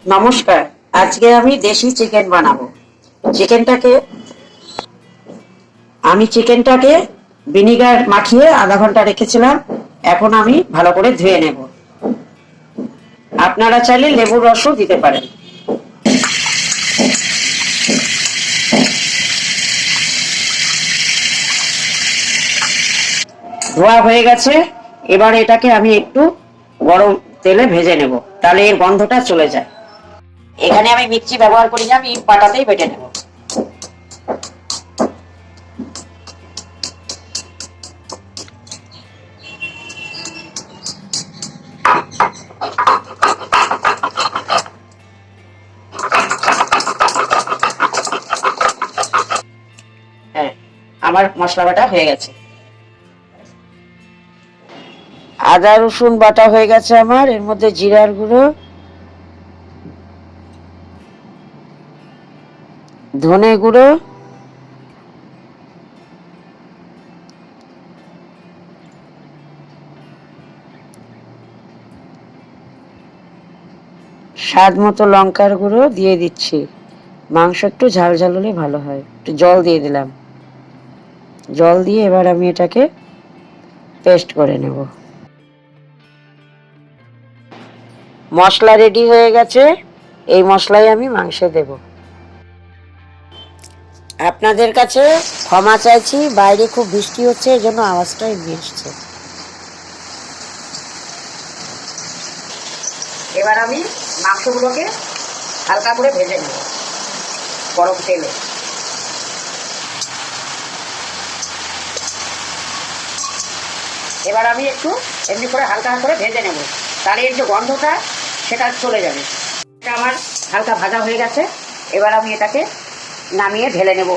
নমস্কার। আজকে আমি দেশি চিকেন বানাবো। চিকেনটাকে চিকেনটাকে ভিনিগার মাখিয়ে আধা ঘন্টা রেখেছিলাম। এখন আমি ভালো করে ধুয়ে নেব। আপনারা চাইলে লেবুর রসও দিতে পারেন। ধোয়া হয়ে গেছে। এবার এটাকে আমি একটু গরম তেলে ভেজে নেব, তাহলে এর গন্ধটা চলে যায়। এখানে আমি মিক্সি ব্যবহার করি না, আমি পাটাতেই বেটে নেব। হ্যাঁ, আমার মশলা বাটা হয়ে গেছে। আদা রসুন বাটা হয়ে গেছে আমার। এর মধ্যে জিরার গুঁড়ো, ধনে গুঁড়ো, স্বাদ মতো লঙ্কার গুঁড়ো দিয়ে দিচ্ছি। মাংস একটু ঝাল ঝাল হলে ভালো হয়। একটু জল দিয়ে দিলাম। জল দিয়ে এবার আমি এটাকে পেস্ট করে নেব। মশলা রেডি হয়ে গেছে। এই মশলাই আমি মাংসে দেব। আপনাদের কাছে ক্ষমা চাইছি, বাইরে খুব বৃষ্টি হচ্ছে, এই জন্য আওয়াজটা এমনি আসছে। এবার আমি মাংসগুলোকে হালকা করে ভেজে নেব গরম তেলে। এবার আমি একটু এমনি করে হালকা করে ভেজে নেব, তাহলে এর যে গন্ধটা সেটা চলে যাবে। এটা আমার হালকা ভাজা হয়ে গেছে। এবার আমি এটাকে নামিয়ে ঢেলে নেব।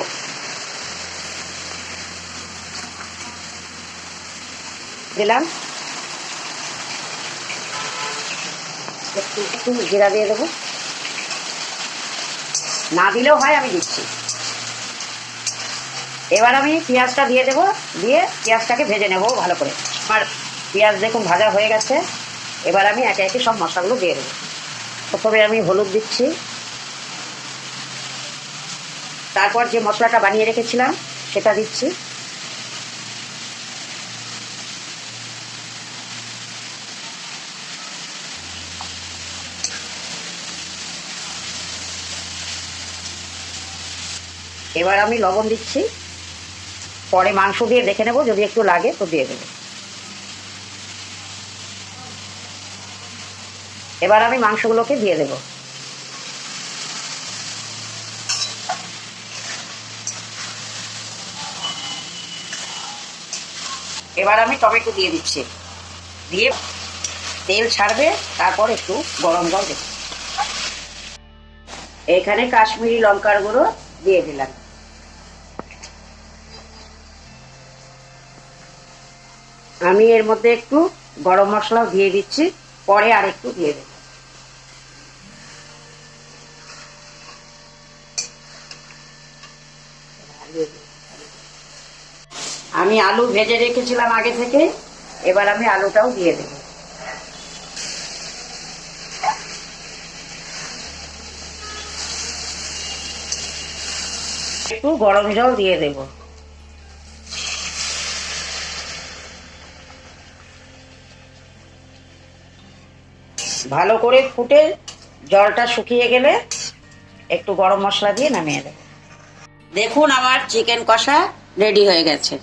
দিলাম একটু একটু জিরা দিয়ে দেবো, না দিলেও হয়, আমি দিচ্ছি। এবার আমি পেঁয়াজটা দিয়ে দেবো, দিয়ে পেঁয়াজটাকে ভেজে নেব ভালো করে। আমার পেঁয়াজ দেখুন ভাজা হয়ে গেছে। এবার আমি একে একে সব মশলাগুলো দিয়ে দেবো। প্রথমে আমি হলুদ দিচ্ছি, তারপর যে মশলাটা বানিয়ে রেখেছিলাম সেটা দিচ্ছি। এবার আমি লবণ দিচ্ছি, পরে মাংস দিয়ে দেখে নেব, যদি একটু লাগে তো দিয়ে দেবো। এবার আমি মাংসগুলোকে দিয়ে দেব। এবার আমি টমেটো দিয়ে দিচ্ছি, দিয়ে তেল ছাড়বে, তারপর একটু গরম জল দেব। এখানে কাশ্মীরি লঙ্কার গুঁড়ো দিয়ে দিলাম। আমি এর মধ্যে একটু গরম মশলাও দিয়ে দিচ্ছি, পরে আর একটু দিয়ে দেব। আমি আলু ভেজে রেখেছিলাম আগে থেকে, এবার আমি আলুটাও দিয়ে দেব। একটু গরম জল দিয়ে দেব। ভালো করে ফুটে জলটা শুকিয়ে গেলে একটু গরম মশলা দিয়ে নামিয়ে দেব। দেখুন আমার চিকেন কষা রেডি হয়ে গেছে।